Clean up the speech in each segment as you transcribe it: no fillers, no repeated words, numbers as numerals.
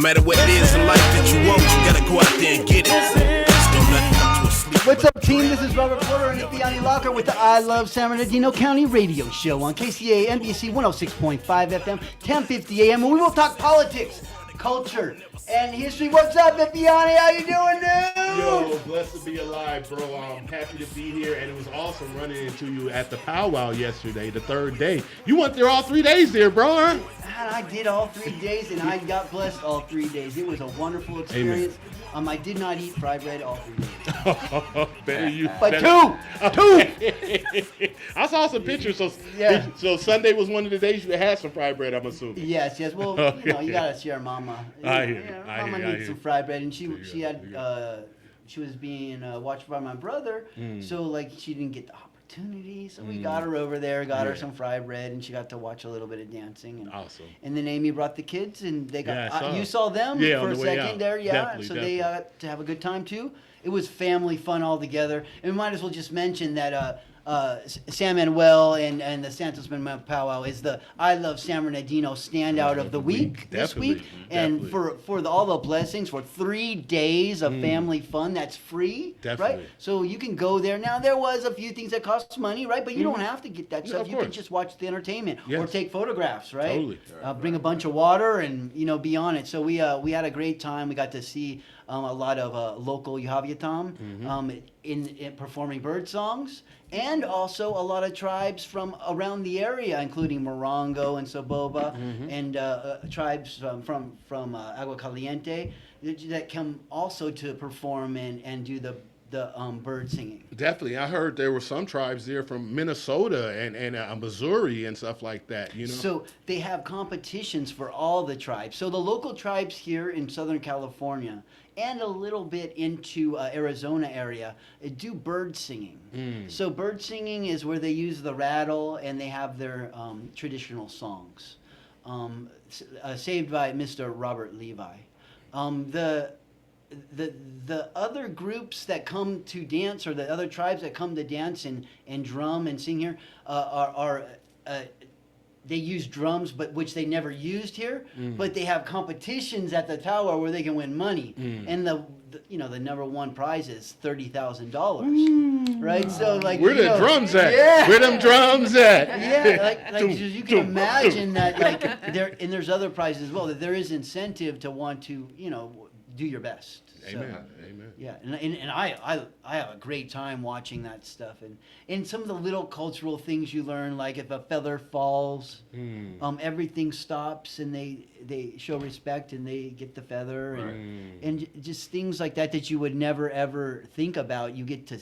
matter what it is in life that you want, you gotta go out there and get it. Just don't let it come to a sleep. What's up, team? This is Robert Porter and Fiani Locker with the I Love San Bernardino County radio show on KCA NBC 106.5 FM, 1050 AM, and we will talk politics, culture, and history. What's up, Fiani? How you doing, dude? Yo, blessed to be alive, bro. I'm happy to be here, and it was awesome running into you at the powwow yesterday, the third day. You went there all 3 days there, bro, huh? Man, I did all 3 days, and I got blessed all 3 days. It was a wonderful experience. I did not eat fried bread all 3 days. Better you. But two. I saw some pictures. So, Yeah. So Sunday was one of the days you had some fried bread, I'm assuming. Yes. Well, you gotta share Mama. I hear you. Mama needs some fried bread, and she had she was being watched by my brother, so like she didn't get the opportunity. So we got her over there, got her some fried bread, and she got to watch a little bit of dancing. And, awesome. And then Amy brought the kids, and they got. Yeah, you saw them for a second there, yeah. Definitely, so they got to have a good time too. It was family fun all together. And we might as well just mention that San Manuel and the Santos Manuel Powwow is the I Love San Bernardino standout of the week this week. And for all the blessings, for 3 days of family fun, that's free, right? So you can go there. Now, there was a few things that cost money, right? But you don't have to get that stuff. You can just watch the entertainment or take photographs, right? Totally. Bring a bunch of water and, be on it. So we had a great time. We got to see a lot of local Yahaviatam in performing bird songs, and also a lot of tribes from around the area, including Morongo and Soboba, and tribes from Agua Caliente that come also to perform and do the bird singing. Definitely. I heard there were some tribes there from Minnesota and Missouri and stuff like that, So they have competitions for all the tribes. So the local tribes here in Southern California and a little bit into Arizona area do bird singing. So bird singing is where they use the rattle and they have their traditional songs. Saved by Mr. Robert Levi. The other groups that come to dance, or the other tribes that come to dance and drum and sing here, are they use drums, but which they never used here. But they have competitions at the tower where they can win money, and the number one prize is $30,000, right? So like, where the drums at? Yeah. Where them drums at? Yeah, like you can imagine that, like there's other prizes as well, that there is incentive to want to do your best. Amen. So, Amen. yeah, and I have a great time watching that stuff, and some of the little cultural things you learn, like if a feather falls, everything stops and they show respect and they get the feather, and just things like that you would never ever think about. You get to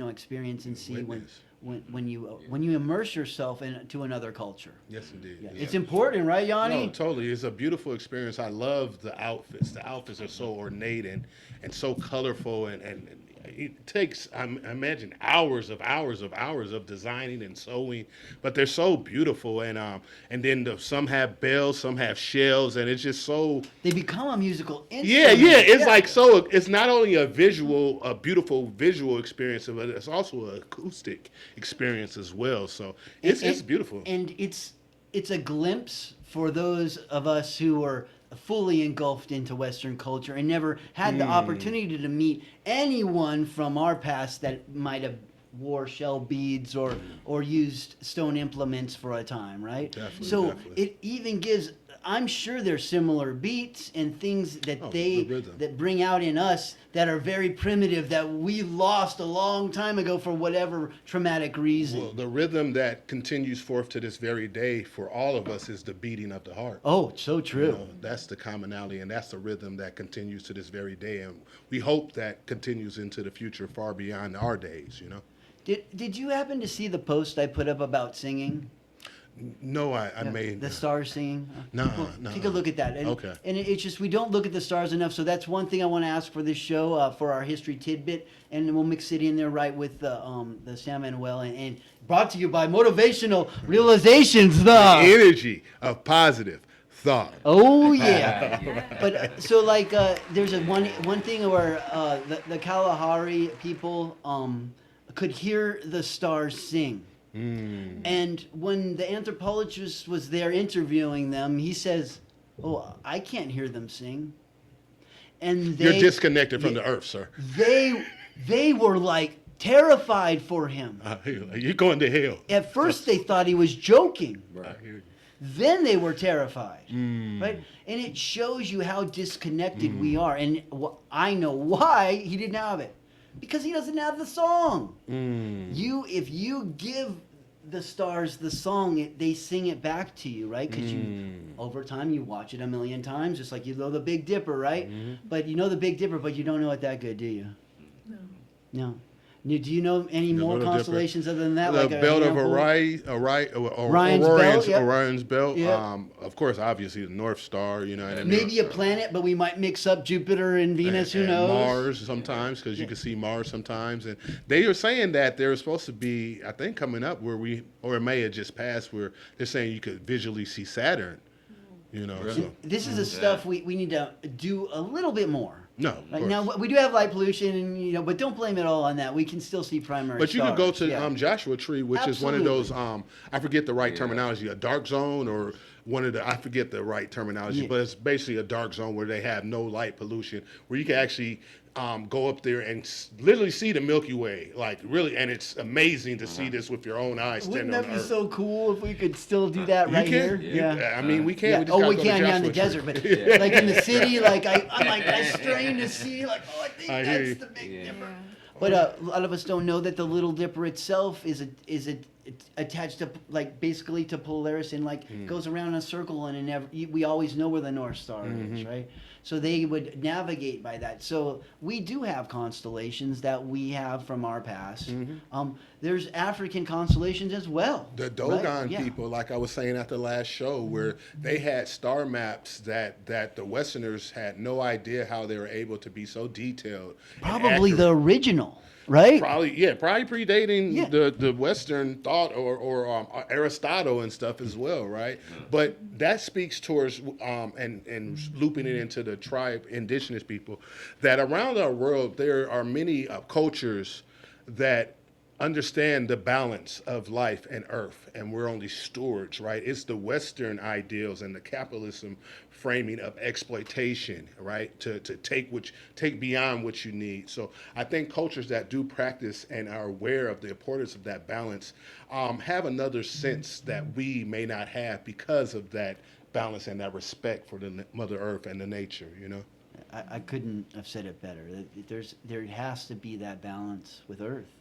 experience and see when you immerse yourself into another culture. Yes, indeed. Yeah. It's important, right, Yanni? No, totally. It's a beautiful experience. I love the outfits. The outfits are so ornate and so colorful, and it takes, I imagine, hours of designing and sewing, but they're so beautiful. And then some have bells, some have shells, and it's just so. They become a musical instrument. Yeah. It's like so. It's not only a beautiful visual experience, but it's also an acoustic experience as well. So it's beautiful. And it's a glimpse for those of us who are fully engulfed into Western culture and never had the opportunity to meet anyone from our past that might have wore shell beads or used stone implements for a time, right? Definitely. It even gives, I'm sure there's similar beats and things that that bring out in us that are very primitive, that we lost a long time ago for whatever traumatic reason. Well, the rhythm that continues forth to this very day for all of us is the beating of the heart. Oh, so true. That's the commonality, and that's the rhythm that continues to this very day, and we hope that continues into the future, far beyond our days. Did you happen to see the post I put up about singing? No, I made the stars singing. No. Take a look at that. Okay. And it's just we don't look at the stars enough. So that's one thing I want to ask for this show, for our history tidbit, and we'll mix it in there right with the San Manuel, and brought to you by Motivational Realizations, the energy of positive thought. Oh yeah. But so like there's one thing where the Kalahari people could hear the stars sing. And when the anthropologist was there interviewing them, he says, Oh, I can't hear them sing. And You're disconnected from the earth, sir. they were like terrified for him. You're going to hell. At first, they thought he was joking. I hear you. Then they were terrified, right? And it shows you how disconnected we are. And I know why he didn't have it, because he doesn't have the song. If you give the stars the song, they sing it back to you, right? Because over time you watch it a million times, just like you know the Big Dipper, right? But you know the Big Dipper, but you don't know it that good, do you? No. Do you know any more constellations other than that? The like belt of Orion's belt. Yeah. Of course, obviously the North Star. You know, and Maybe a planet, but we might mix up Jupiter and Venus. Who knows? Mars sometimes, because you can see Mars sometimes. And they are saying that they're supposed to be, I think, coming up or it may have just passed, where they're saying you could visually see Saturn. You know, so. This is the stuff we need to do a little bit more. No, right now we do have light pollution, and but don't blame it all on that. We can still see primary. But you stars. could go to Joshua Tree, which is one of those. I forget the right terminology. A dark zone or one of the. I forget the right terminology, but it's basically a dark zone where they have no light pollution, where you can actually go up there and literally see the Milky Way, like really, and it's amazing to see this with your own eyes. Wouldn't that be so cool if we could still do that right here? Yeah. I mean, we can. Yeah. We can in the desert, but like in the city, like I'm like I strain to see, like I think that's the Big Dipper. But a lot of us don't know that the Little Dipper itself is attached to basically to Polaris and goes around in a circle, and we always know where the North Star is, right? So they would navigate by that. So we do have constellations that we have from our past. There's African constellations as well. The Dogon people, like I was saying at the last show, where they had star maps that the Westerners had no idea how they were able to be so detailed. Probably the original. Right? Probably predating the Western thought or Aristotle and stuff as well, right? But that speaks towards and looping it into the tribe, indigenous people, that around our world there are many cultures that understand the balance of life and earth, and we're only stewards, right? It's the Western ideals and the capitalism framing of exploitation, right? To take beyond what you need. So I think cultures that do practice and are aware of the importance of that balance have another sense that we may not have because of that balance and that respect for the Mother Earth and the nature, you know? I couldn't have said it better. There has to be that balance with Earth.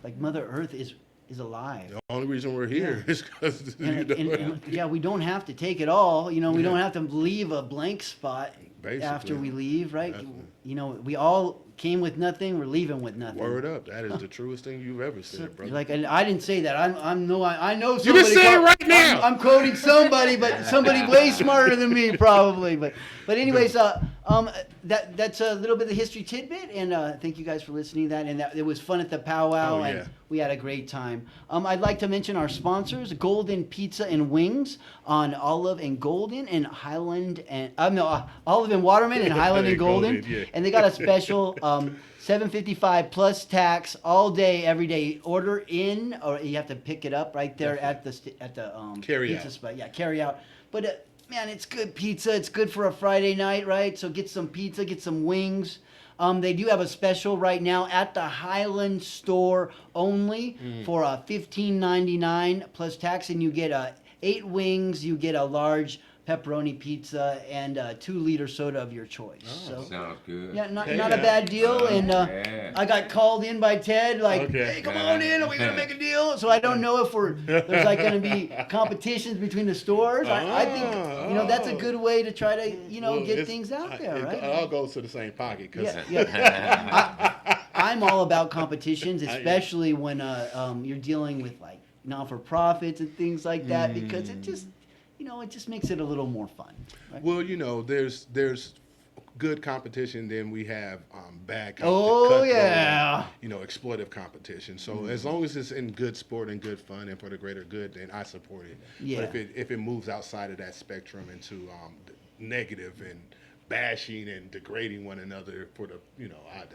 Like Mother Earth is alive. The only reason we're here is because we don't have to take it all. You know, we don't have to leave a blank spot after we leave, right? Definitely. You know, we all came with nothing. We're leaving with nothing. Word up! That is the truest thing you've ever said, brother. Like, and I didn't say that. I know somebody. You just said it right now. I'm quoting somebody, but somebody way smarter than me, probably. But anyways, that's a little bit of the history tidbit, and thank you guys for listening to that. And it was fun at the powwow, and we had a great time. I'd like to mention our sponsors: Golden Pizza and Wings on Olive and Golden, and Highland and Olive and Waterman and Highland and Golden, and they got a special. $7.55 plus tax all day, every day. Order in, or you have to pick it up right there at the carry pizza out. spot. Yeah, carry out. But man, it's good pizza. It's good for a Friday night, right? So get some pizza, get some wings. They do have a special right now at the Highland store only for $15.99 plus tax, and you get 8 wings. You get a large pepperoni pizza and a 2-liter soda of your choice. So sounds good. yeah, not a bad deal. And I got called in by Ted, like, hey, come on in, are we gonna make a deal? So I don't know if there's like gonna be competitions between the stores. I think that's a good way to try to get things out there, right? It all goes to the same pocket. I'm all about competitions, especially when you're dealing with like non-for-profits and things like that, because it just it just makes it a little more fun. Right? Well, there's good competition, then we have bad competition. Exploitive competition. So as long as it's in good sport and good fun and for the greater good, then I support it. Yeah. But if it moves outside of that spectrum into negative and bashing and degrading one another for the,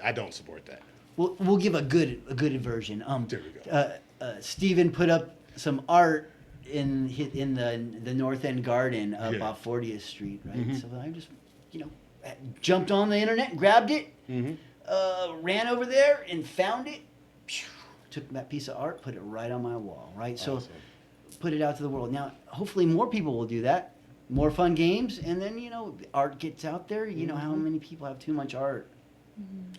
I don't support that. We'll give a good version. There we go. Steven put up some art in the North End Garden up Yeah. off 40th Street, right? Mhm. So I just, jumped on the internet, grabbed it, Mm-hmm. ran over there and found it. Phew, took that piece of art, put it right on my wall, right? So Awesome. put it out to the world. Now, hopefully more people will do that. More fun games, and then, art gets out there. You know how many people have too much art?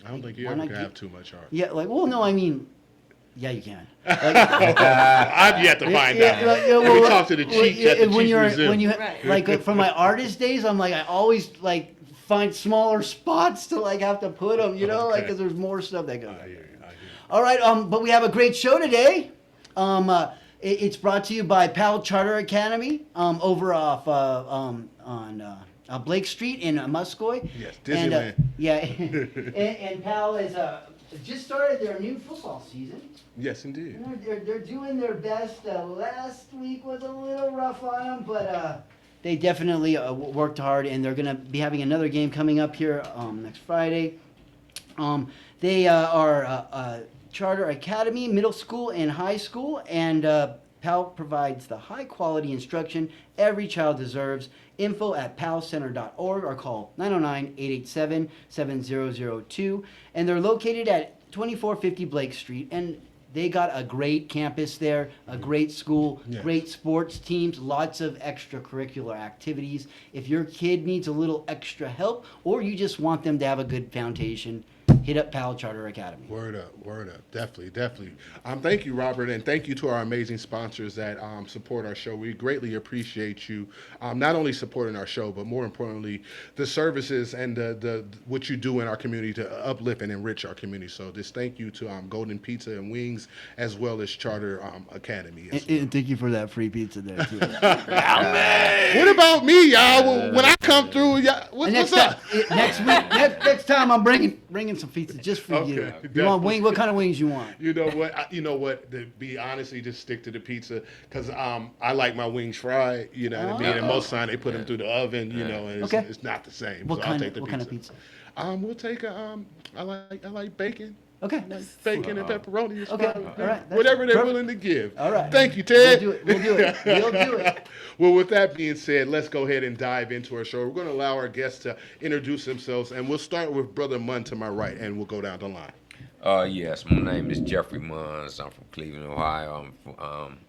I don't think you Why ever not can get- have too much art. Yeah, no, I mean, yeah, you can. Like, I've yet to find out. We talk to the chief at the when Chiefs you're Museum. when you Right. like from my artist days, I'm like I always find smaller spots to have to put them, Okay. because there's more stuff that goes. I hear you. I hear you. All right, but we have a great show today. It's brought to you by Powell Charter Academy over off on Blake Street in Muscoy. Yes, And, Disneyland. yeah, and Powell has just started their new football season. Yes, indeed. They're doing their best. Last week was a little rough on them, but they definitely worked hard, and they're going to be having another game coming up here next Friday. They are Charter Academy, middle school and high school, and PAL provides the high-quality instruction every child deserves. Info at palcenter.org or call 909-887-7002. And they're located at 2450 Blake Street, and they got a great campus there, a great school, Yes. great sports teams, lots of extracurricular activities. If your kid needs a little extra help or you just want them to have a good foundation, hit up PAL Charter Academy. Word up. Definitely. Thank you, Robert, and thank you to our amazing sponsors that support our show. We greatly appreciate you not only supporting our show, but more importantly, the services and the what you do in our community to uplift and enrich our community. So this thank you to Golden Pizza and Wings, as well as Charter Academy. And thank you for that free pizza there, too. What about me, y'all? When I come through, y'all, what's up? Next time I'm bringing some pizza just for you. Okay, You want definitely. wing? What kind of wings you want? You know what? To be honestly, just stick to the pizza because I like my wings fried. You know what I mean? And most time they put them through the oven. You know, and Okay. it's not the same. What so kind I'll of take the what pizza. kind of pizza? We'll take a I like bacon. Okay. Bacon and pepperoni. Is Okay, fine. all right, that's Whatever they're perfect. willing to give. All right. Thank you, Ted. We'll do it. We'll do it. Well, with that being said, let's go ahead and dive into our show. We're going to allow our guests to introduce themselves, and we'll start with Brother Munn to my right, and we'll go down the line. Yes, my name is Jeffrey Munns. I'm from Cleveland, Ohio.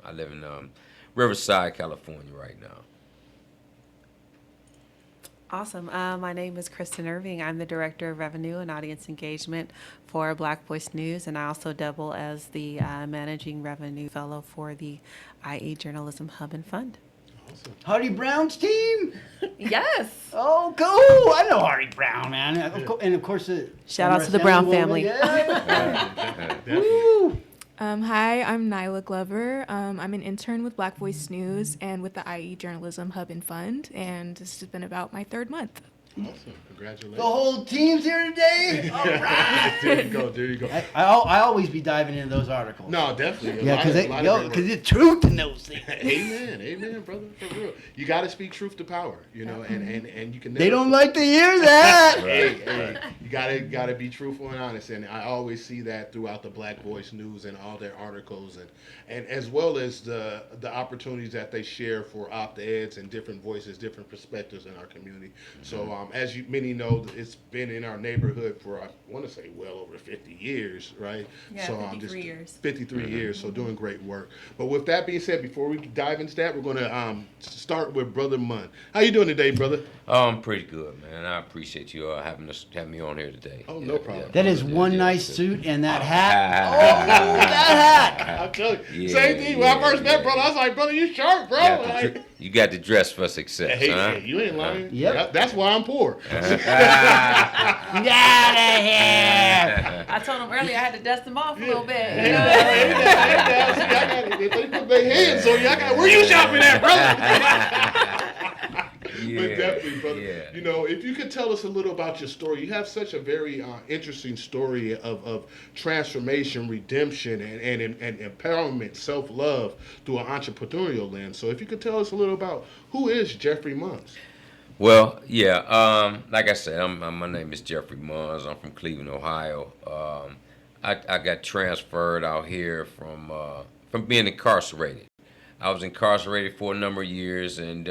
I live in Riverside, California right now. Awesome. My name is Kristen Irving. I'm the Director of Revenue and Audience Engagement for Black Voice News, and I also double as the Managing Revenue Fellow for the IE Journalism Hub and Fund. Hardy Brown's team. Yes. Oh, cool! I know Hardy Brown, man. And of course, Shout out to the Brown family. Yeah. Definitely. Hi, I'm Nyla Glover. I'm an intern with Black Voice News and with the IE Journalism Hub and Fund, and this has been about my 3rd month. Awesome. Congratulations. The whole team's here today. All right. There you go. I always be diving into those articles. No, definitely. Yeah, A lot of great because it's truth in those things. Amen, brother, for real. You got to speak truth to power, and you can. They never- don't like to hear that. Hey, you gotta be truthful and honest, and I always see that throughout the Black Voice News and all their articles, and as well as the opportunities that they share for op-eds and different voices, different perspectives in our community. So, as many know, it's been in our neighborhood for I want to say well over 50 years, right? Yeah, so 53 years. 53 years, so doing great work. But with that being said, before we dive into that, we're going to start with Brother Munn. How you doing today, brother? I'm pretty good, man. I appreciate you having me on here today. Oh, no problem. That is one Yeah, nice yeah. suit and that hat. Oh, that hat. I'll tell you. Yeah, Same thing. When I first met yeah. brother, I was like, brother, you sharp, bro. Like, You got to dress for success, hey, huh? hey, you ain't lying. Yep. That's why I'm poor. Get out of here. I told him earlier I had to dust them off a little bit. Hey, now, see, I got it. If they put their hands on you, I got. Where you shopping at, brother? But definitely, brother. Yeah. You know, if you could tell us a little about your story, you have such a very interesting story of transformation, redemption, and empowerment, self-love through an entrepreneurial lens. So if you could tell us a little about who is Jeffrey Munns? Well, yeah. Like I said, my name is Jeffrey Munns. I'm from Cleveland, Ohio. I got transferred out here from being incarcerated. I was incarcerated for a number of years, and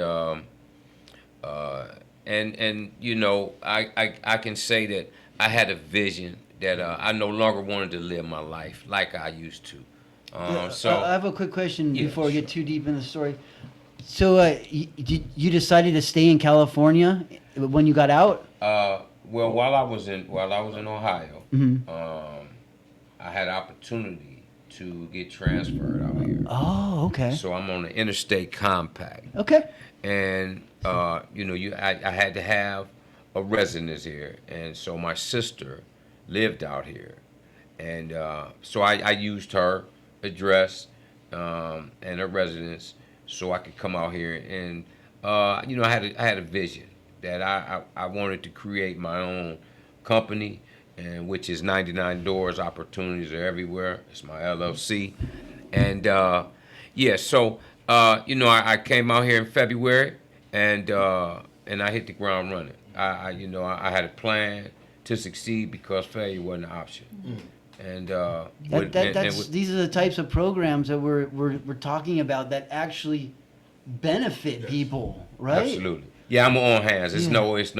you know, I can say that I had a vision that I no longer wanted to live my life like I used to. I have a quick question Yeah, before we get sure. too deep in the story. So, you decided to stay in California when you got out? Well, while I was in Ohio, Hmm. I had opportunity to get transferred out here. Oh, okay. So I'm on the interstate compact, Okay. and you know, I had to have a residence here, and so my sister lived out here, and so I used her address and her residence so I could come out here, and you know, I had a vision that I wanted to create my own company, and which is 99 Doors. Opportunities are everywhere. It's my LLC, and yeah, so you know, I came out here in February, and I hit the ground running. You know, I had a plan to succeed because failure wasn't an option. And These are the types of programs that we're talking about that actually benefit people, right? absolutely, yeah, I'm on hands. It's Yeah. it's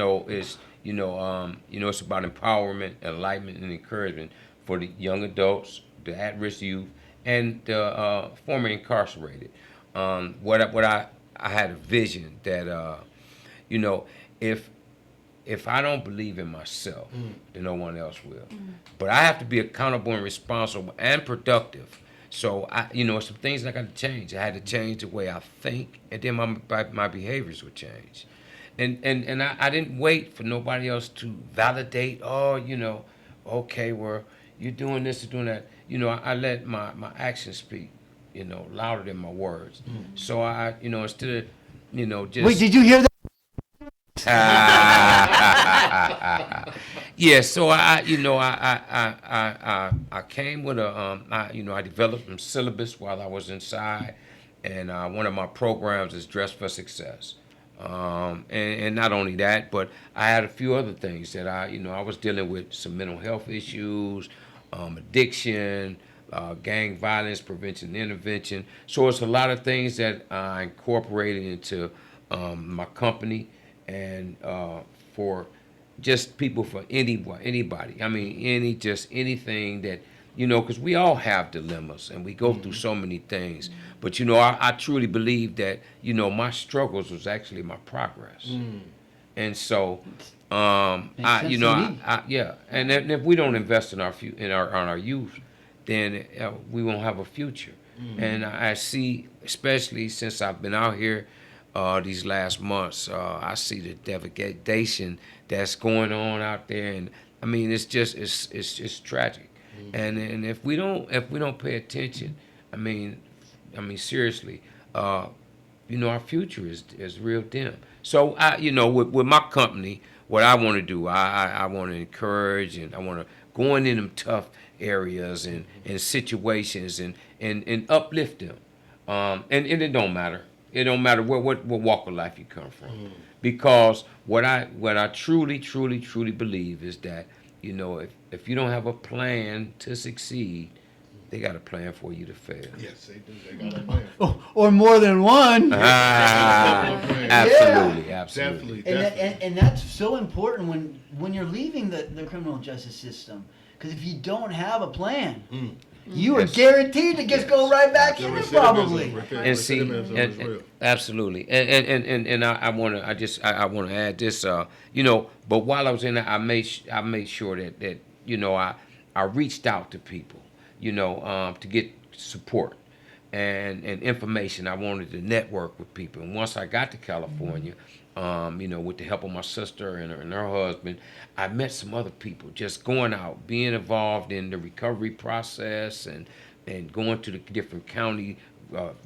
you know, it's about empowerment, enlightenment, and encouragement for the young adults, the at-risk youth, and the former incarcerated. I had a vision that you know, if I don't believe in myself, then no one else will. But I have to be accountable and responsible and productive. So you know, some things I got to change. I had to change the way I think, and then my behaviors would change. And I didn't wait for nobody else to validate. Oh, you know, okay, well, you're doing this, you're doing that. You know, I let my actions speak. You know, louder than my words. So you know, instead of, you know, just Wait, did you hear that? yeah, so you know, I came with a, you know, I developed some syllabus while I was inside, and one of my programs is Dress for Success. And not only that, but I had a few other things that you know, I was dealing with some mental health issues, addiction, gang violence prevention and intervention. So it's a lot of things that I incorporated into my company, and for just people, for anybody. I mean, just anything that, you know, because we all have dilemmas and we go through so many things. But you know, I truly believe that, you know, my struggles was actually my progress. And so, Makes sense you know, to me. yeah. And if we don't invest in on our youth, then we won't have a future. And I see, especially since I've been out here these last months, I see the devastation that's going on out there, and I mean, it's just it's tragic. And if we don't pay attention, I mean seriously, you know, our future is real dim. So you know, with my company, what I want to do, I want to encourage, and I want to go in them tough areas and situations, and uplift them. And it don't matter. It don't matter what walk of life you come from, because what I truly believe is that, you know, if you don't have a plan to succeed, they got a plan for you to fail. Yes, they do. They got a plan. Or more than one. Absolutely, absolutely. Definitely. And that's so important when you're leaving the criminal justice system, because if you don't have a plan, you are Yes. guaranteed to just go right back The in it, recidivism, probably. And see, recidivism is real. absolutely, and I want to add this, you know. But while I was in there, I made sure that you know, I reached out to people, you know, to get support and information. I wanted to network with people, and once I got to California, you know, with the help of my sister and her husband, I met some other people, just going out, being involved in the recovery process, and going to the different county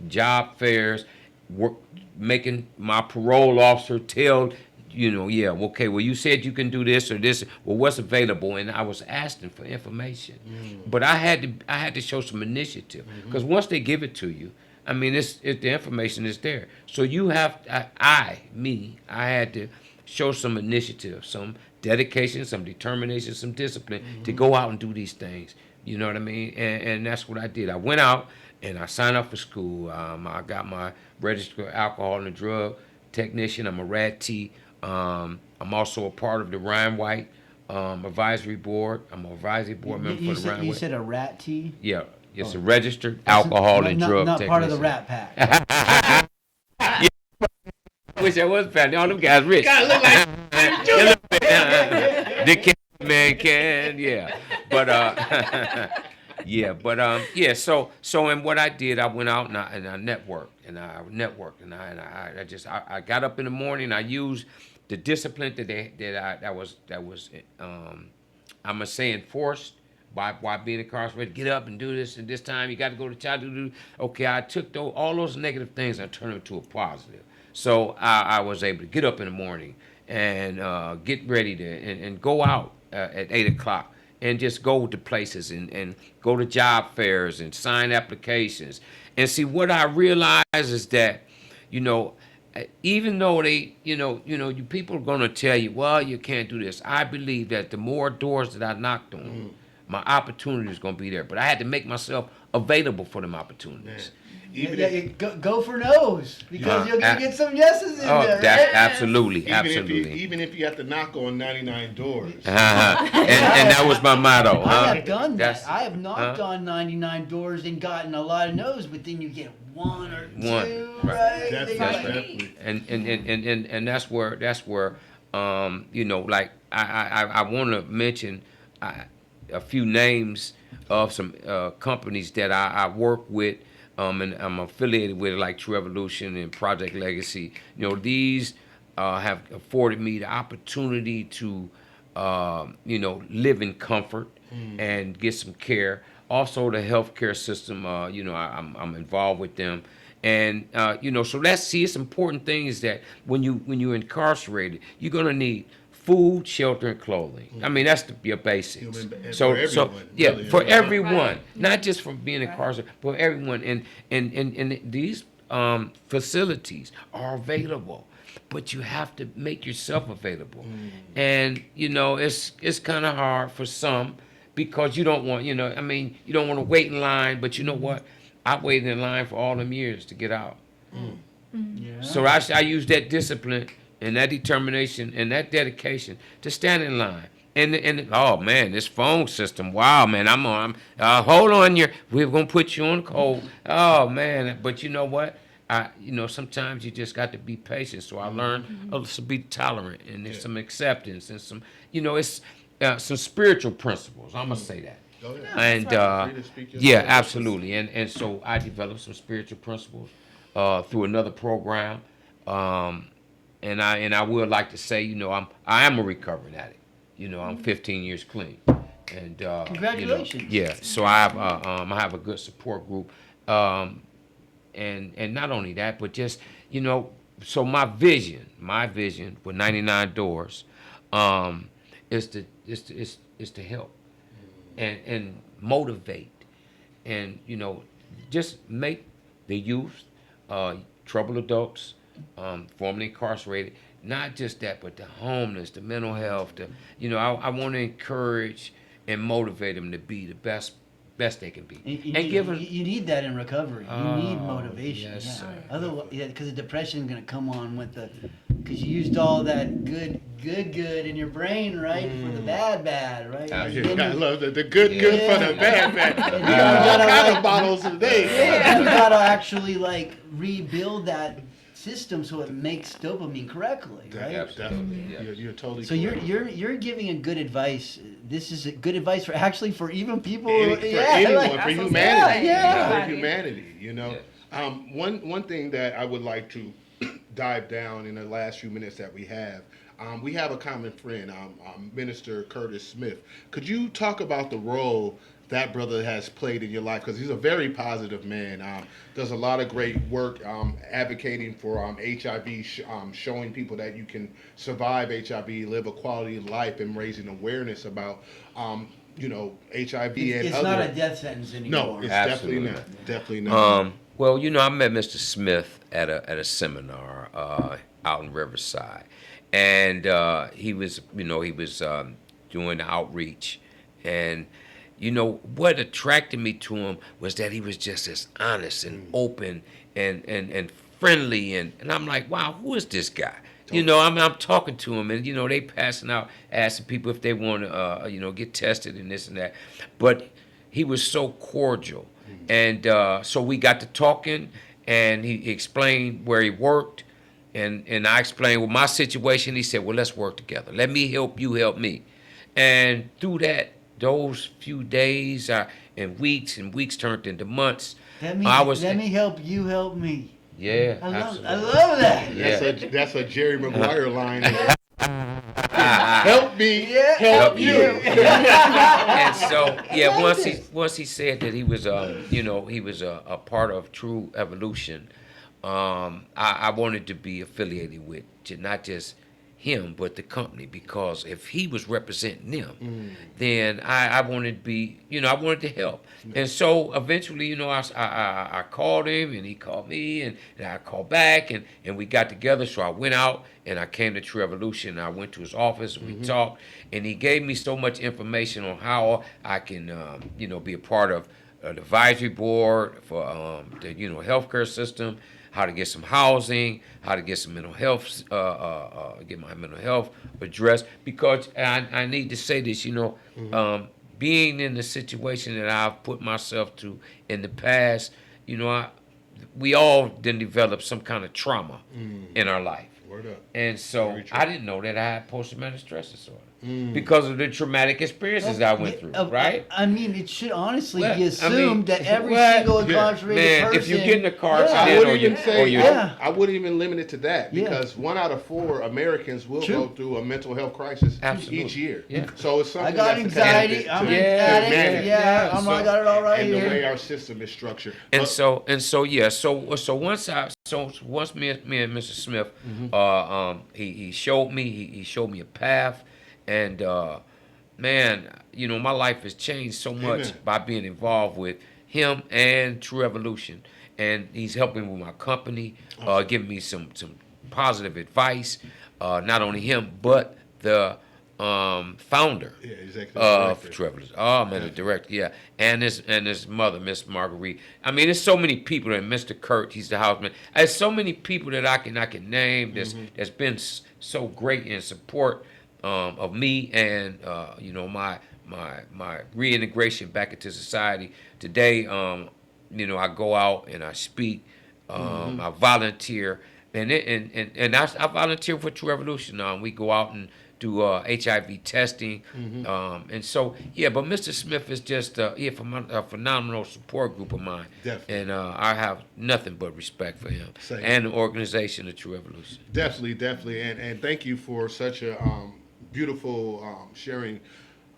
job fairs, work, making my parole officer tell, you know, yeah, okay, well, you said you can do this or this. Well, what's available? And I was asking for information, but I had to show some initiative, because once they give it to you, I mean, the information is there. So you have, I had to show some initiative, some dedication, some determination, some discipline to go out and do these things. You know what I mean? And that's what I did. I went out and I signed up for school. I got my registered alcohol and drug technician. I'm a RAD-T. I'm also a part of the Ryan White advisory board. I'm an advisory board member for the Ryan You White. said a rat tea? Yeah, it's a registered alcohol and drug Not technician. part of the Rat Pack. Wish I was fat. All them guys rich. God, look like The can man can, yeah. But yeah. So and what I did, I went out and I networked and I got up in the morning. I used the discipline that was I'm gonna say enforced by being incarcerated. Get up and do this, and this time you got to go to child. Okay, I took all those negative things and turned them into a positive. So I was able to get up in the morning and get ready to and go out at 8 o'clock and just go to places and go to job fairs and sign applications. And see, what I realize is that, even though you people are gonna tell you, well, you can't do this. I believe that the more doors that I knocked on, my opportunity is gonna be there. But I had to make myself available for them opportunities. Go for no's because you're gonna get some yeses in there. That's absolutely. Even if you have to knock on 99 doors. And that was my motto. I have done that. I have knocked on 99 doors and gotten a lot of no's, but then you get one or two, right? Definitely. And that's where like I want to mention a few names of some companies that I work with. And I'm affiliated with, like True Evolution and Project Legacy. These have afforded me the opportunity to, live in comfort and get some care. Also, the healthcare system, I'm involved with them. And, so it's important things that when you're incarcerated, you're going to need food, shelter, and clothing. I mean, that's your basics. For everyone, not just for being incarcerated, but for everyone. And these facilities are available, but you have to make yourself available. And it's kind of hard for some because you don't want, you don't want to wait in line. But you know what? I waited in line for all them years to get out. Yeah. So I use that discipline and that determination and that dedication to stand in line. And oh man, this phone system, wow man, I'm hold on, we're gonna put you on hold. Oh man, but you know what? Sometimes you just got to be patient. So I learned to be tolerant and there's some acceptance and some, it's some spiritual principles. I'm gonna say that. And absolutely. And so I developed some spiritual principles through another program. And I would like to say, I am a recovering addict. I'm 15 years clean. And congratulations. So I have a good support group. And not only that, but just, so my vision with 99 doors is to help and motivate and just make the youth, troubled adults, formerly incarcerated, not just that, but the homeless, the mental health, I want to encourage and motivate them to be the best they can be. You need that in recovery. You need motivation. Yes, Otherwise, because the depression is going to come on because you used all that good in your brain, right? For the bad, right? I love the good for the bad. You got all kind of bottles today. You got to actually rebuild that system so it makes dopamine correctly, right? Definitely. You're totally. So you're giving a good advice. This is a good advice for even people. For anyone, for humanity. Yeah. For humanity. One thing that I would like to dive down in the last few minutes that we have. We have a common friend, Minister Curtis Smith. Could you talk about the role that brother has played in your life? Because he's a very positive man. Does a lot of great work advocating for HIV, showing people that you can survive HIV, live a quality life, and raising awareness about HIV it's not a death sentence anymore. No, it's Absolutely. definitely not. Well, I met Mr. Smith at a seminar out in Riverside, and he was doing the outreach, and you know, what attracted me to him was that he was just as honest and open and friendly. And I'm like, wow, who is this guy? You know, I'm talking to him, and, you know, they passing out, asking people if they want to, you know, get tested and this and that. But he was so cordial. And so we got to talking, and he explained where he worked. And I explained, well, my situation. He said, well, let's work together. Let me help you help me. And through those few days and weeks turned into months. Let me help you help me. Yeah, I absolutely. love that. Yeah. That's a Jerry Maguire line. Help me, help you. And so, yeah, once he said that he was, you know, he was a part of True Evolution, I wanted to be affiliated with not just him but the company, because if he was representing them, then I wanted to be, you know, I wanted to help. And so eventually, you know, I called him and he called me and I called back and we got together. So I went out and I came to True Evolution. I went to his office and we talked, and he gave me so much information on how I can, you know, be a part of an advisory board for the, you know, healthcare system, how to get some housing, how to get some mental health, get my mental health addressed. Because I need to say this, you know, being in the situation that I've put myself to in the past, you know, we all then develop some kind of trauma in our life. Word up. And so I didn't know that I had post-traumatic stress disorder because of the traumatic experiences I went through, right? I mean, it should honestly Well, be assumed that every what? single incarcerated person. If you get in a car I accident I wouldn't even limit it to that, because 1 out of 4 Americans will go through a mental health crisis each year. Yeah. So it's something I got that's anxiety. I'm an addict. manage. I got it all right And the here. way our system is structured. And so once me and Mr. Smith, he showed me a path, and man, you know, my life has changed so much by being involved with him and True Evolution, and he's helping with my company, giving me some positive advice. Not only him, but the founder of True Evolution. Oh man, the director, and his mother, Miss Marguerite. I mean, there's so many people, and Mr. Kurt, he's the houseman. There's so many people that I can name that's been so great in support of me and you know, my reintegration back into society. Today, you know, I go out and I speak, I volunteer, and I volunteer for True Revolution. We go out and do HIV testing, and so but Mr. Smith is just a phenomenal support group of mine. Definitely. And I have nothing but respect for him and the organization of True Evolution. Definitely, and thank you for such a beautiful sharing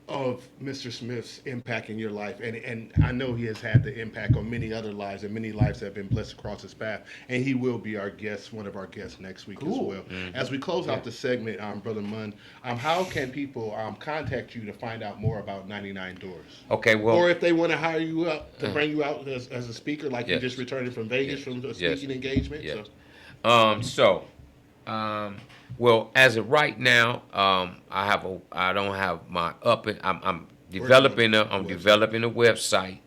of Mr. Smith's impact in your life, and I know he has had the impact on many other lives, and many lives have been blessed across his path, and he will be our guest, one of our guests next week as well. As we close out the segment, Brother Munn, how can people contact you to find out more about 99 Doors? Okay, well, or if they want to hire you up to bring you out as a speaker, like you just returned from Vegas from a speaking engagement. Yes. Well, as of right now, I don't have my I'm developing a website,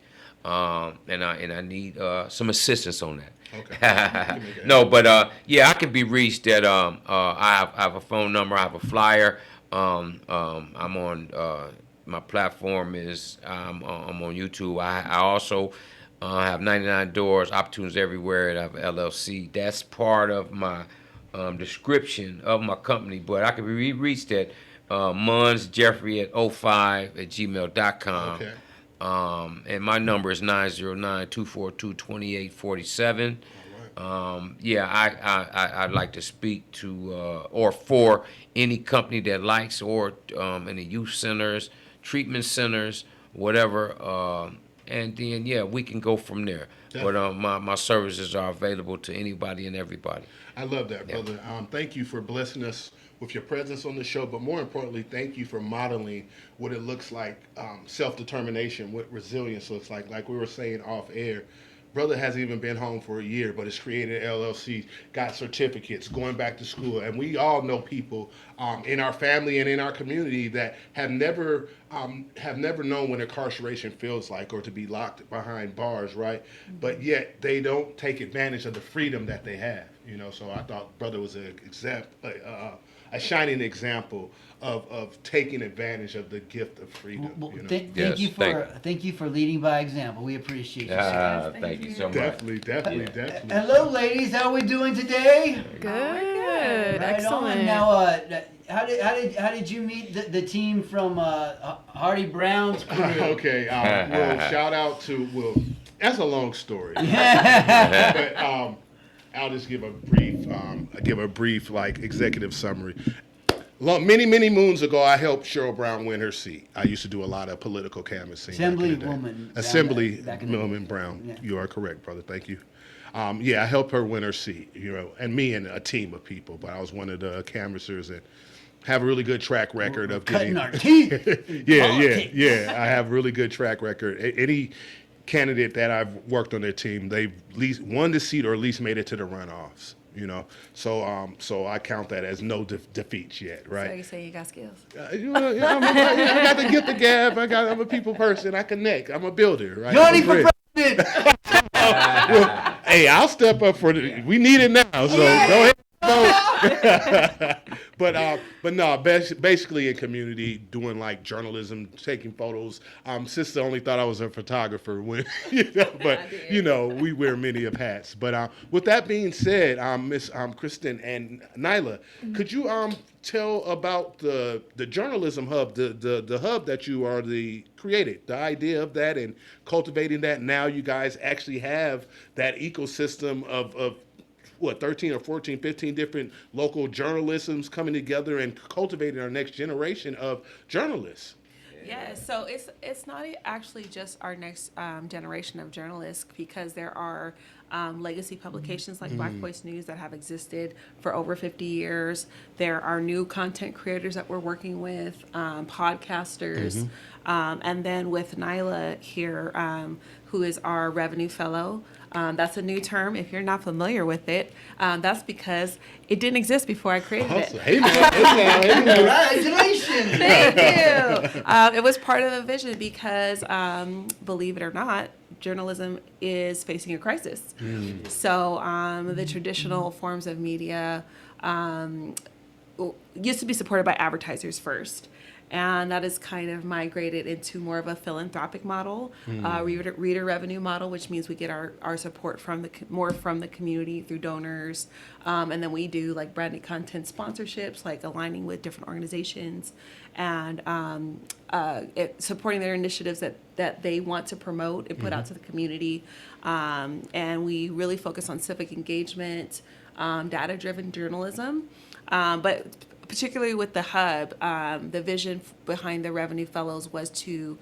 and I need some assistance on that. Okay. No, but I can be reached at I have a phone number, I have a flyer. I'm on my platform is I'm on YouTube. I also have 99 Doors, Opportunities Everywhere, and I have an LLC. That's part of my description of my company, but I can be reached at munsjeffrey@05@gmail.com. Okay. And my number is 909-242-2847. I'd like to speak to or for any company that likes, or any youth centers, treatment centers, whatever. And then we can go from there. Definitely. But my services are available to anybody and everybody. I love that, brother. Thank you for blessing us with your presence on the show, but more importantly, thank you for modeling what it looks like, self-determination, what resilience looks like. Like we were saying off air, brother hasn't even been home for a year, but has created an LLC, got certificates, going back to school. And we all know people in our family and in our community that have never known what incarceration feels like, or to be locked behind bars, right? But yet they don't take advantage of the freedom that they have, you know. So I thought brother was a shining example of taking advantage of the gift of freedom. Well, You know? thank you for leading by example. We appreciate you. sir. Thank you so much. Definitely. Hello, ladies. How are we doing today? Good. Right Excellent. on. Now, how did you meet the team from Hardy Brown's crew? Okay. Well, shout out to That's a long story. But I'll just give a brief like executive summary. Many moons ago, I helped Cheryl Brown win her seat. I used to do a lot of political canvassing. Assemblywoman Brown. Yeah. You are correct, brother. Thank you. I helped her win her seat, you know, and me and a team of people. But I was one of the canvassers and have a really good track record of Cutting our teeth. Yeah. I have a really good track record. Any candidate that I've worked on their team, they've at least won the seat or at least made it to the runoffs. You know, so I count that as no defeats yet, right? So you say you got skills. I got the gift of gab. I'm a people person. I connect. I'm a builder, right? Johnny for president. Hey, I'll step up for we need it now. So go ahead. But no, basically in community, doing like journalism, taking photos. Sister only thought I was a photographer when, we wear many of hats. But with that being said, Miss Kristen and Nyla, could you tell about the journalism hub, the hub that you are created, the idea of that and cultivating that. Now you guys actually have that ecosystem of 13 or 14, 15 different local journalisms coming together and cultivating our next generation of journalists. Yeah, so it's not actually just our next generation of journalists, because there are legacy publications like Black Voice News that have existed for over 50 years. There are new content creators that we're working with, podcasters, and then with Nyla here, who is our revenue fellow. That's a new term. If you're not familiar with it, that's because it didn't exist before I created it. Hey, man. Congratulations. Thank you. It was part of the vision because, believe it or not, journalism is facing a crisis. So the traditional forms of media used to be supported by advertisers first. And that has kind of migrated into more of a philanthropic model, reader revenue model, which means we get our support from more from the community through donors. And then we do like branded content sponsorships, like aligning with different organizations and supporting their initiatives that they want to promote and put out to the community. And we really focus on civic engagement, data-driven journalism, but particularly with the hub, the vision behind the Revenue Fellows was to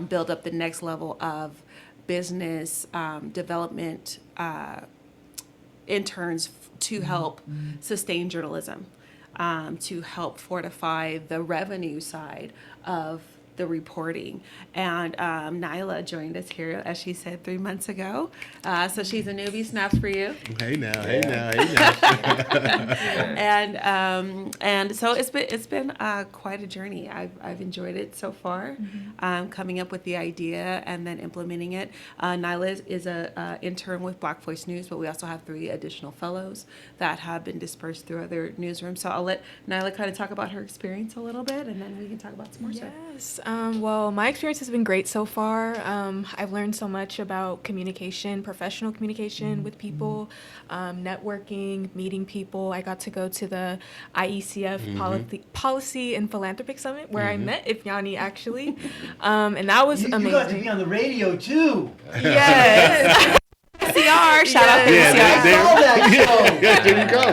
build up the next level of business development interns to help sustain journalism, to help fortify the revenue side of the reporting. And Nyla joined us here, as she said, 3 months ago. So she's a newbie. Snaps for you. Hey now. And so it's been quite a journey. I've enjoyed it so far, coming up with the idea and then implementing it. Nyla is a intern with Black Voice News, but we also have 3 additional fellows that have been dispersed through other newsrooms. So I'll let Nyla kind of talk about her experience a little bit, and then we can talk about some more stuff. Yes. Well, my experience has been great so far. I've learned so much about communication, professional communication with people, networking, meeting people. I got to go to the IECF Policy and Philanthropic Summit where I met Ifyani actually, and that was amazing. You got to be on the radio too. Yes. CR, shout out to Yeah, CR. I saw that show. Yeah, there you go.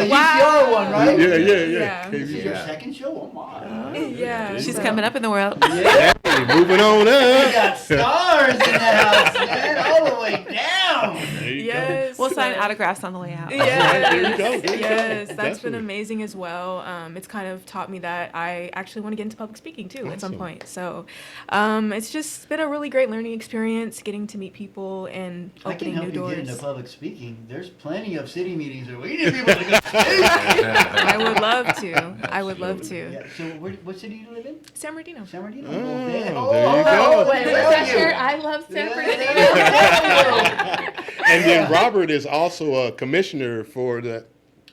The Wow. UCR one, right? Yeah. This is your second show? Oh my. Yeah. She's coming up in the world. Yeah. Hey, moving on We up. got stars in the house, man, all the way down. Yes. Well, We'll sign autographs on the way out. Yes, There you go, there you go. yes, that's been Definitely. amazing as well. It's kind of taught me that I actually want to get into public speaking too at some Awesome. point. So it's just been a really great learning experience, getting to meet people and I can opening help new you doors. get into public speaking. There's plenty of city meetings that we need people to go. I would love to. I would love to. Yeah. So what city do you live in? San Bernardino. San Bernardino. Oh, there you oh, go. wait, I love San Bernardino. And then Robert is also a commissioner for the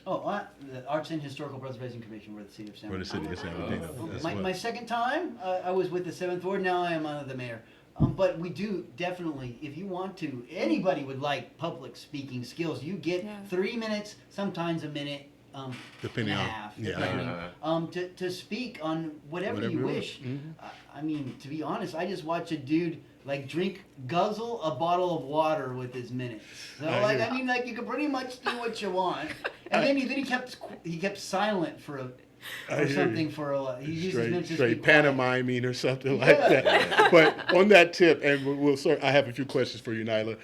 The Arts and Historical Preservation Commission for the city of San for the Bernardino. city of San Bernardino. That's My what- second time, I was with the 7th Ward. Now I am the mayor. But we do definitely, if you want to, anybody would like public speaking skills. You get Yeah. 3 minutes, sometimes a minute, Depending and a on- half, yeah. depending, to speak on whatever you wish. I mean, to be honest, I just watched a dude like guzzle a bottle of water with his minutes. So like, hear I mean, like you can pretty much do what you want. And then he kept silent for something for a while. He used his minutes to Straight speak quiet. pantomiming or something like that. But on that tip, and I have a few questions for you, Nyla.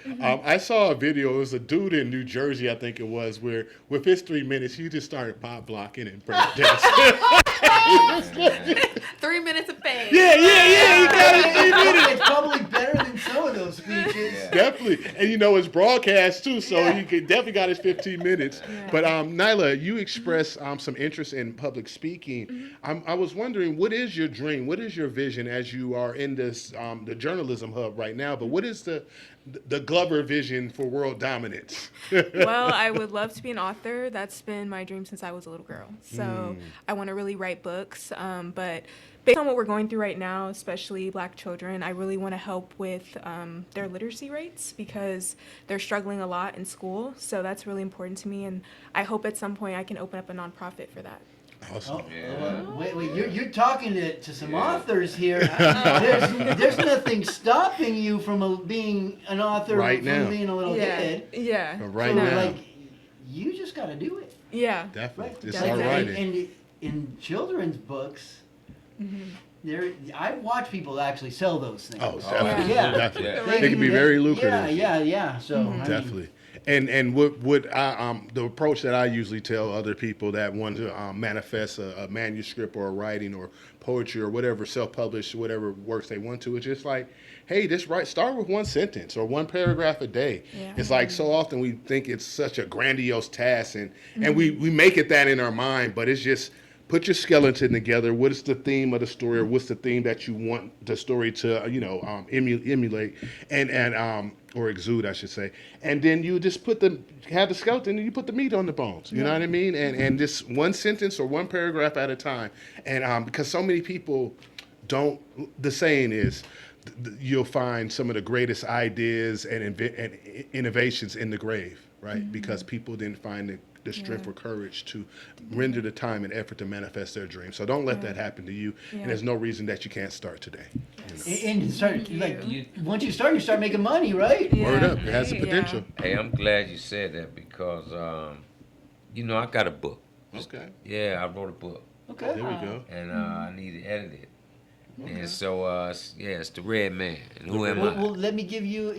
I saw a video. It was a dude in New Jersey, I think it was, where with his 3 minutes, he just started pop blocking and break dancing. 3 minutes of fame. Yeah. He got his 3 minutes. It's probably better than some of those speeches. Definitely, and it's broadcast too, so Yeah. he definitely got his 15 minutes. But Nyla, you expressed some interest in public speaking. I was wondering, what is your dream? What is your vision as you are in this the journalism hub right now? But what is the Glover vision for world dominance? Well, I would love to be an author. That's been my dream since I was a little girl. So I want to really write books. But based on what we're going through right now, especially Black children, I really want to help with their literacy rates because they're struggling a lot in school. So that's really important to me. And I hope at some point I can open up a nonprofit for that. Awesome. Wait, you're talking to some authors here. There's nothing stopping you from being an author Right from now. being a little kid. Yeah. But right So, now, like, you just got to do it. Yeah. definitely, it's Definitely. all right. And in children's books, I've watched people actually sell those things. Oh, definitely, Yeah. definitely. Yeah. They can be very lucrative. Yeah. So I mean, Definitely. And what I the approach that I usually tell other people that want to manifest a manuscript or a writing or poetry or whatever, self-published, whatever works they want to, it's just like, hey, start with one sentence or one paragraph a day. Yeah. It's like so often we think it's such a grandiose task and we make it that in our mind, but it's just put your skeleton together. What is the theme of the story, or what's the theme that you want the story to, emulate and or exude, I should say. And then you just have the skeleton and you put the meat on the bones. You know what I mean? And just one sentence or one paragraph at a time. And because so many people don't, the saying is, you'll find some of the greatest ideas and innovations in the grave, right? Because people didn't find the strength or courage to render the time and effort to manifest their dream. So don't let that happen to you. And there's no reason that you can't start today. and start once you start making money, right? Word up, it has the Yeah. potential. Hey, I'm glad you said that because, I got a book. Okay, Yeah, I wrote a book, Okay. there we go. and I need to edit it. And so, it's The Red Man. And who am Well, I? let me give you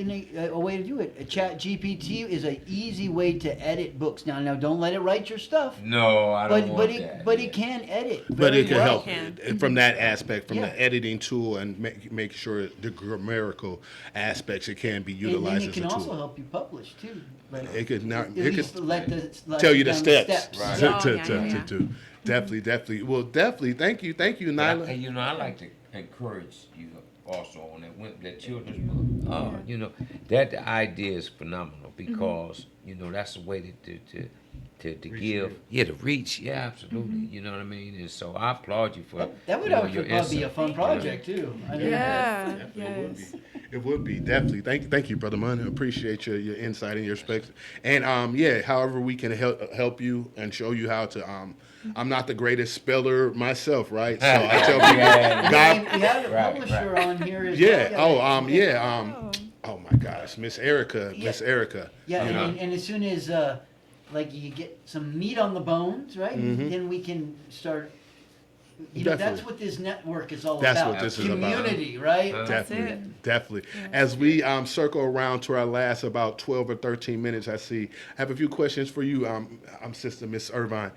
a way to do it. A Chat GPT is an easy way to edit books. Now don't let it write your stuff. No, I don't want But that. it can edit. But very it can well. help from that aspect, from Yeah. the editing tool, and make sure the grammatical aspects it can be And utilized it as can a also tool. help you publish too. Like, It could not. at It least could let tell you the down steps, Right. to, Oh, to, yeah, to, yeah. to do. Definitely. Well, definitely. Thank you, But Nyla. I like to encourage you also on that children's book. That idea is phenomenal because that's a way to give, to reach, absolutely. You know what I mean? And so I applaud you for that would your actually probably be a insight. fun project too. I mean, Yeah. Definitely Yes. It would be definitely. Thank you, brother Mun. I appreciate your insight and your respect. And however we can help you and show you how to. I'm not the greatest speller myself, right? So I tell people, Yeah. God, we have a Right, publisher on here as yeah. well. Oh my gosh, Miss Erica. Yeah, you know. and as soon as you get some meat on the bones, right? Mm-hmm. Then we can start You know, that's Definitely. what this network is all That's about. what this is about. Community, right? That's Definitely, it. definitely. As we circle around to our last about 12 or 13 minutes, I have a few questions for you, Sister Miss Irvine.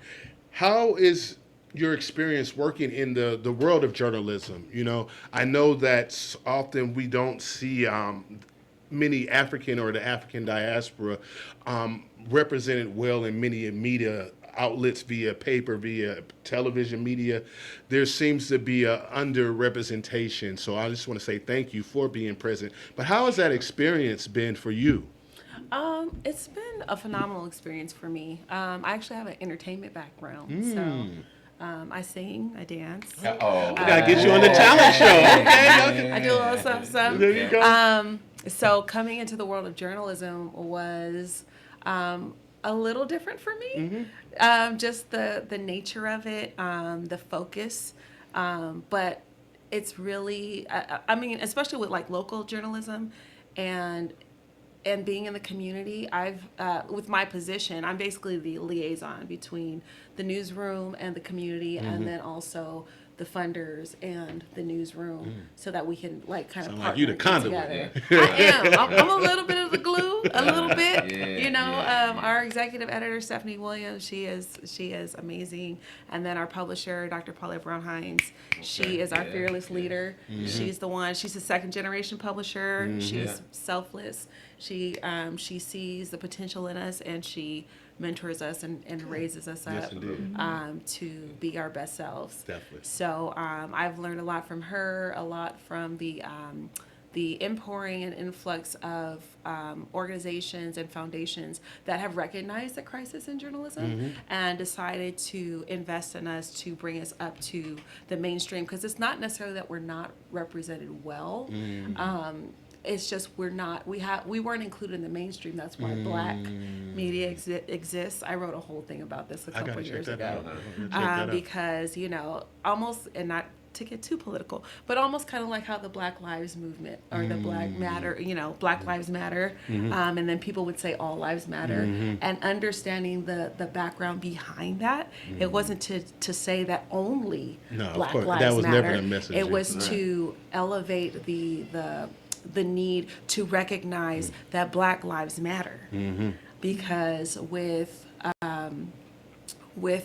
How is your experience working in the world of journalism? You know, I know that often we don't see many African or the African diaspora represented well in many media outlets via paper, via television media. There seems to be a underrepresentation. So I just want to say thank you for being present. But how has that experience been for you? It's been a phenomenal experience for me. I actually have an entertainment background, so I sing, I dance. Oh, Gotta get you on the talent show. Okay. I do a little stuff. There you go. So coming into the world of journalism was a little different for me. Just the nature of it, the focus, but it's really, I mean, especially with like local journalism and being in the community, I've with my position, I'm basically the liaison between the newsroom and the community, and then also the funders and the newsroom, so that we can like kind of Sound partner like you the and get conduit. together. I am. I'm a little bit of the glue, a little bit. Yeah, You know, yeah. our executive editor Stephanie Williams, she is amazing, and then our publisher Dr. Paula Brown Hines, she is our yeah, fearless leader. She's the one. She's a second generation publisher. She's selfless. She sees the potential in us, and she mentors us and raises us Yes, up indeed. to be our best selves. Definitely. So I've learned a lot from her, a lot from the impouring and influx of organizations and foundations that have recognized the crisis in journalism and decided to invest in us to bring us up to the mainstream. Because it's not necessarily that we're not represented well. It's just we weren't included in the mainstream. That's why Black media exists. I wrote a whole thing about this a I couple gotta check years that ago. out. I'm gonna check that out. Because almost, and not to get too political, but almost kind of like how the Black Lives Movement or the Black Matter, Black Lives Matter, and then people would say all lives matter, and understanding the background behind that. It wasn't to say that only No, of Black course. Lives That was matter. never the message. It was to elevate the need to recognize that Black Lives Matter, because with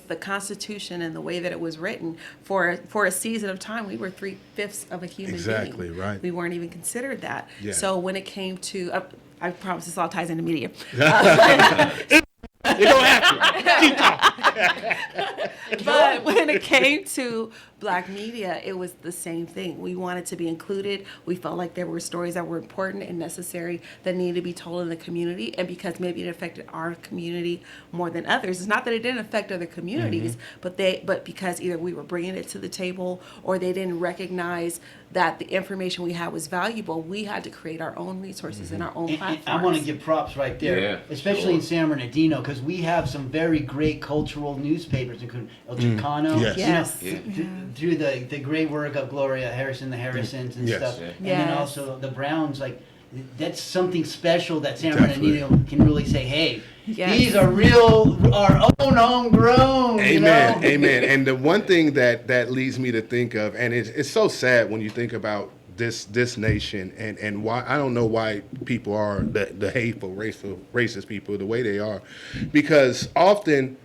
the Constitution and the way that it was written, for a season of time, we were 3/5 of a human Exactly, being. right. We weren't even considered that. Yeah. So when it came to, I promise this all ties into media. You don't have to. Keep talking. But when it came to Black media, it was the same thing. We wanted to be included. We felt like there were stories that were important and necessary that needed to be told in the community. And because maybe it affected our community more than others, it's not that it didn't affect other communities, but because either we were bringing it to the table or they didn't recognize that the information we had was valuable, we had to create our own resources and our own And platforms. I want to give props right there, Yeah, especially in San Bernardino, because we have some very great cultural newspapers, including El Chicano. Yes. Yes. Through the great work of Gloria Harrison, the Harrisons and Yes. stuff, Yeah. and then Yes. also the Browns. Like, that's something special that San Definitely. Bernardino can really say, hey, Yes. these are our own homegrown. Amen. You know? Amen. And the one thing that leads me to think of, and it's so sad when you think about this nation and why I don't know why people are the hateful, racist people the way they are, because often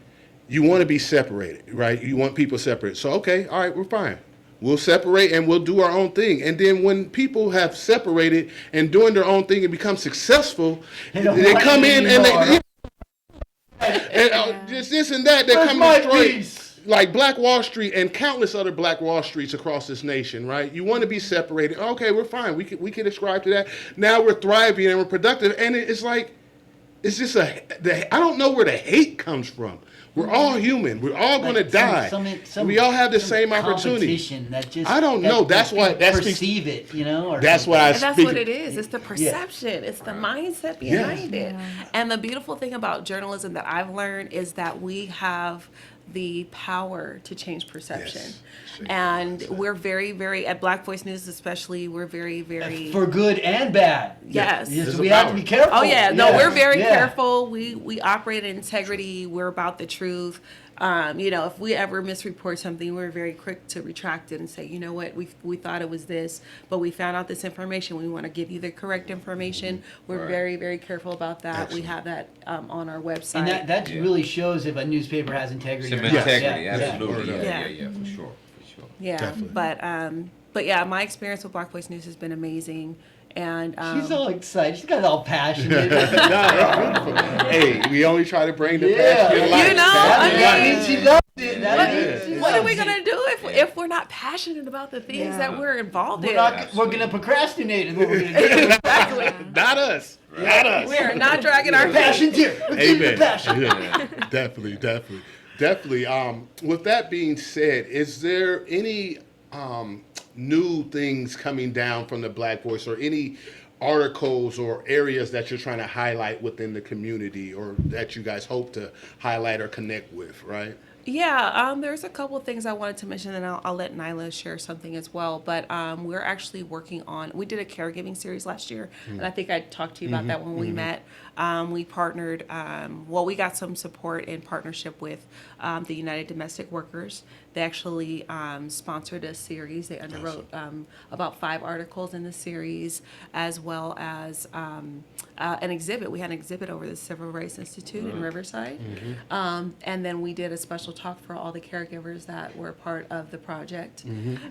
you want to be separated, right? You want people separate. So okay, all right, we're fine. We'll separate and we'll do our own thing. And then when people have separated and doing their own thing and become successful, They don't they want come it in and anymore. just this and that. They Where's come my and destroy piece? like Black Wall Street and countless other Black Wall Streets across this nation, right? You want to be separated. Okay, we're fine. We can ascribe to that. Now we're thriving and we're productive. And it's like, it's just I don't know where the hate comes from. We're all human. We're all going to die. We all have the same opportunity. Competition that just, I don't know. That's why perceive it, or That's something. why I And that's speak. what it is. It's the perception. It's the mindset behind it. And the beautiful thing about journalism that I've learned is that we have the power to change perception. Yes. And we're very, very, at Black Voice News especially, we're very, very... For good and bad. Yes. Yes, There's we a have to power. be careful. Oh yeah, no, we're very Yeah. careful. We operate in integrity. We're about the truth. if we ever misreport something, we're very quick to retract it and say, you know what, we thought it was this, but we found out this information. We want to give you the correct information. We're very, very careful about that. Excellent. We have that on our website. And that really shows if a newspaper has integrity. Some or not. integrity, Yeah. absolutely. Yeah. Yeah, for sure. Yeah, Definitely. but yeah, my experience with Black Voice News has been amazing, and She's all excited. She's got all passionate. Hey, we only try to bring the Yeah. passion in life. You know, That means she loves it. That what, means she what are loves we it. gonna do if we're not passionate about the things that we're involved in? We're gonna procrastinate. Is what we're gonna do. Exactly. Not us. Not us. We are not dragging our feet. Passion's here. We're getting the Amen. passion. Yeah, definitely. With that being said, is there any new things coming down from the Black Voice, or any articles or areas that you're trying to highlight within the community, or that you guys hope to highlight or connect with, right? Yeah, there's a couple of things I wanted to mention, and I'll let Nyla share something as well. But we're actually working on, we did a caregiving series last year, and I think I talked to you about that when we met. We partnered, we got some support in partnership with the United Domestic Workers. They actually sponsored a series. They underwrote about 5 articles in the series, as well as an exhibit. We had an exhibit over the Civil Rights Institute in Riverside. And then we did a special talk for all the caregivers that were part of the project.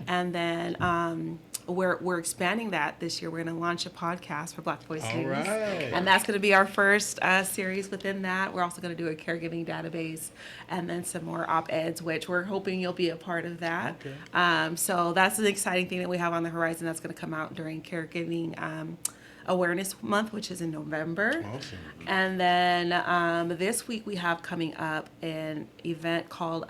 And then we're expanding that this year. We're going to launch a podcast for Black Voice News. right. And that's going to be our first series within that. We're also going to do a caregiving database and then some more op-eds, which we're hoping you'll be a part of that. So that's an exciting thing that we have on the horizon that's going to come out during Caregiving Awareness Month, which is in November. Awesome. And then this week we have coming up an event called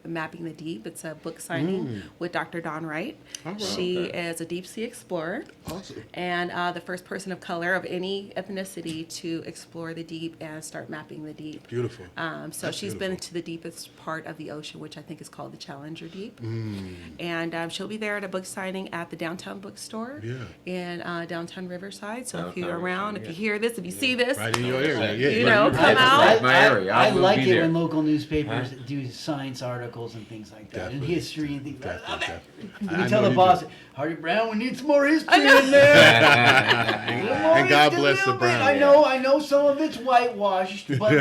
Mapping the Deep. It's a book signing with Dr. Dawn Wright. She is a deep sea explorer. Awesome. And the first person of color of any ethnicity to explore the deep and start mapping the deep. Beautiful. So she's been to the deepest part of the ocean, which I think is called the Challenger Deep. And she'll be there at a book signing at the Downtown Bookstore in downtown Riverside. So if you're around, if you hear this, if you see this, Right in your area. Yeah. you know, come out. Right, my area. I will like be it there. when local newspapers do science articles and things like that, and Definitely. history and things. I love it. Definitely. You I tell know the you boss, do. Hardy Brown, we need some more history in there. And God bless the Brown. I know some of it's whitewashed, but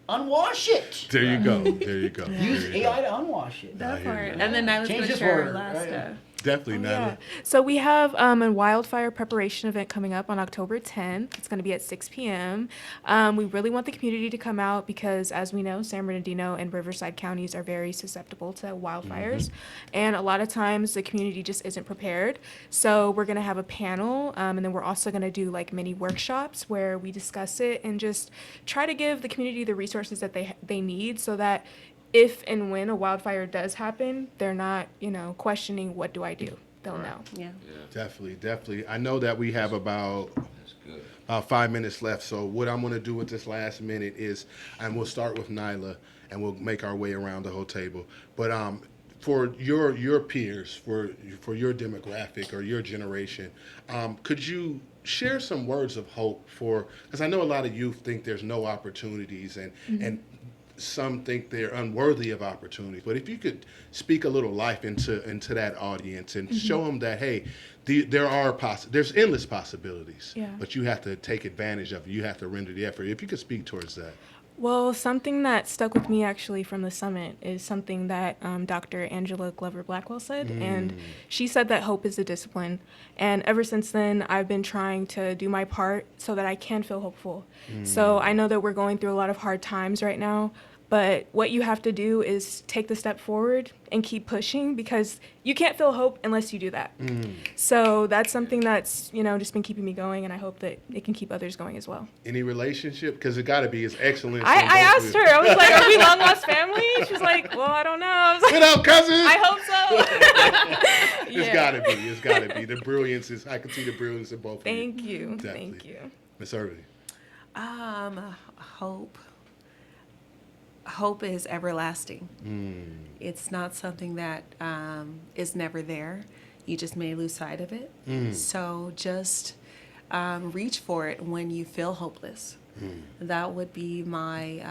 unwash it. There you go. There you go. Use There you go. AI to unwash it. That part. And then I was Change going to this share our word, last. right? Definitely, Nana. Yeah. So we have a wildfire preparation event coming up on October 10th. It's going to be at 6 p.m. We really want the community to come out because, as we know, San Bernardino and Riverside counties are very susceptible to wildfires. And a lot of times the community just isn't prepared. So we're going to have a panel, and then we're also going to do like mini workshops where we discuss it and just try to give the community the resources that they need so that if and when a wildfire does happen, they're not, questioning what do I do. They'll know. Yeah. Definitely. I know that we have about 5 minutes left. So what I'm going to do with this last minute is, and we'll start with Nyla, and we'll make our way around the whole table. But for your peers, for your demographic or your generation, could you share some words of hope for? Because I know a lot of youth think there's no opportunities, and some think they're unworthy of opportunities. But if you could speak a little life into that audience and show them that, hey, there's endless possibilities, but you have to take advantage of it. You have to render the effort. If you could speak towards that. Well, something that stuck with me actually from the summit is something that Dr. Angela Glover Blackwell said. And she said that hope is a discipline. And ever since then, I've been trying to do my part so that I can feel hopeful. So I know that we're going through a lot of hard times right now. But what you have to do is take the step forward and keep pushing because you can't feel hope unless you do that. So that's something that's, just been keeping me going, and I hope that it can keep others going as well. Any relationship? Because it got to be as excellent. I asked her. I was like, are we long lost family? She was like, well, I don't know. I was like, What up, cousin? I hope so. It's got to be. It's got to be. The brilliance is, I can see the brilliance in both of you. Thank you. Definitely. Thank you. Miss Irving. Hope is everlasting. It's not something that is never there. You just may lose sight of it. So just reach for it when you feel hopeless. That would be my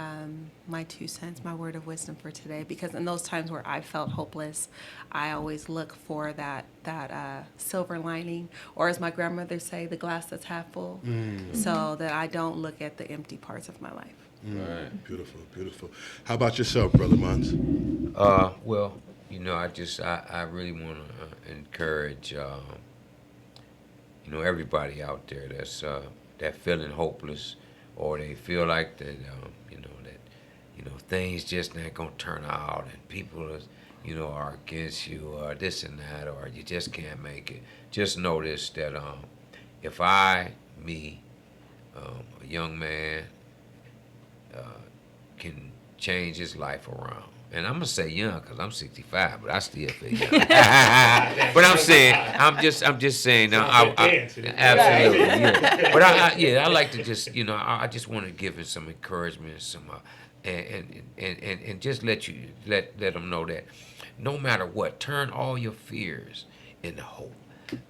my 2 cents, my word of wisdom for today. Because in those times where I felt hopeless, I always look for that silver lining, or as my grandmother say, the glass that's half full, so that I don't look at the empty parts of my life. Right. Beautiful, beautiful. How about yourself, Brother Mons? Well, I really want to encourage, everybody out there that's that feeling hopeless, or they feel like that, things just not gonna turn out, and people are against you, or this and that, or you just can't make it. Just notice that if a young man, can change his life around. And I'm gonna say young because I'm 65, but I still feel young. But I'm just saying. Now, absolutely, yeah. But I like to just, I just want to give him some encouragement, and just let them know that no matter what, turn all your fears into hope.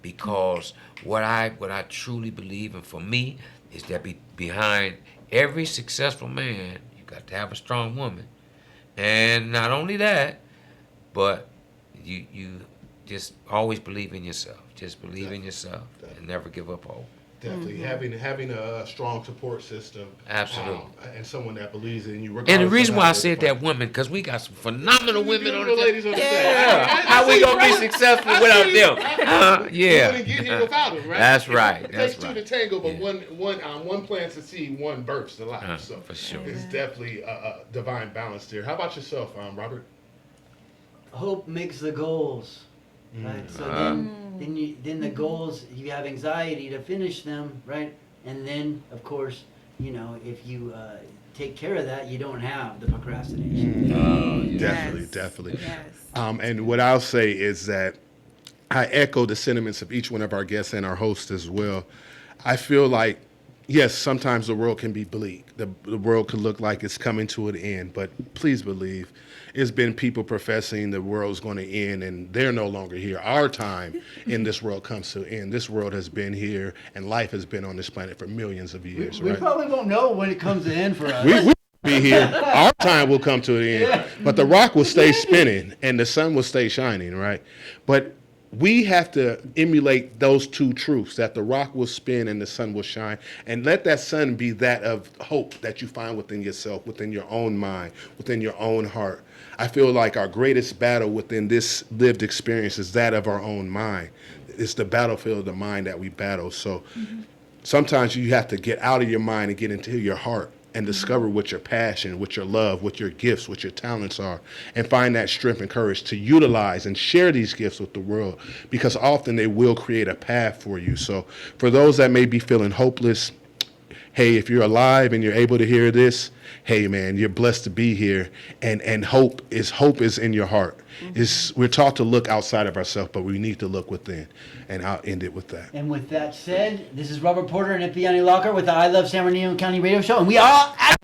Because what I truly believe, and for me, is that behind every successful man, you got to have a strong woman. And not only that, but you just always believe in yourself. Just believe in yourself and never give up hope. Definitely having a strong support system, Absolutely, and someone that belieds in you. And the reason why I said that woman, because we got some phenomenal women on the ladies on the yeah. How we gonna be successful without them? Yeah, we wouldn't get here without them, right? That's right. It takes two to tango, but one plants the seed, one births the life. So for sure, it's definitely a divine balance there. How about yourself, Robert? Hope makes the goals. Right. So then the goals, you have anxiety to finish them, right? And then of course, if you take care of that, you don't have the procrastination. Definitely. Yes. And what I'll say is that I echo the sentiments of each one of our guests and our hosts as well. I feel like, yes, sometimes the world can be bleak. The world could look like it's coming to an end, but please believe it's been people professing the world's going to end, and they're no longer here. Our time in this world comes to an end. This world has been here, and life has been on this planet for millions of years. We probably won't know when it comes to an end for us. We will be here. Our time will come to an end, but the rock will stay spinning, and the sun will stay shining, right? But we have to emulate those two truths, that the rock will spin and the sun will shine, and let that sun be that of hope that you find within yourself, within your own mind, within your own heart. I feel like our greatest battle within this lived experience is that of our own mind. It's the battlefield of the mind that we battle. So sometimes you have to get out of your mind and get into your heart and discover what your passion, what your love, what your gifts, what your talents are, and find that strength and courage to utilize and share these gifts with the world, because often they will create a path for you. So for those that may be feeling hopeless, hey, if you're alive and you're able to hear this, hey man, you're blessed to be here, and hope is in your heart. We're taught to look outside of ourselves, but we need to look within. And I'll end it with that. And with that said, this is Robert Porter and Epiani Locker with the I Love San Bernardino County Radio Show, and we are out.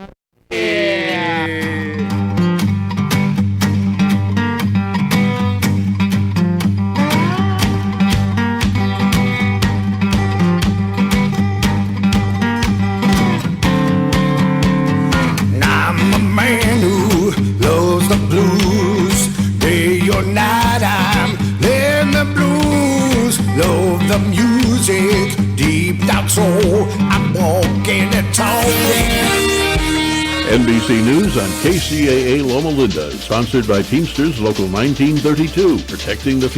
The music deep down soul, I'm walking and talking. NBC News on KCAA Loma Linda, sponsored by Teamsters Local 1932, protecting the future.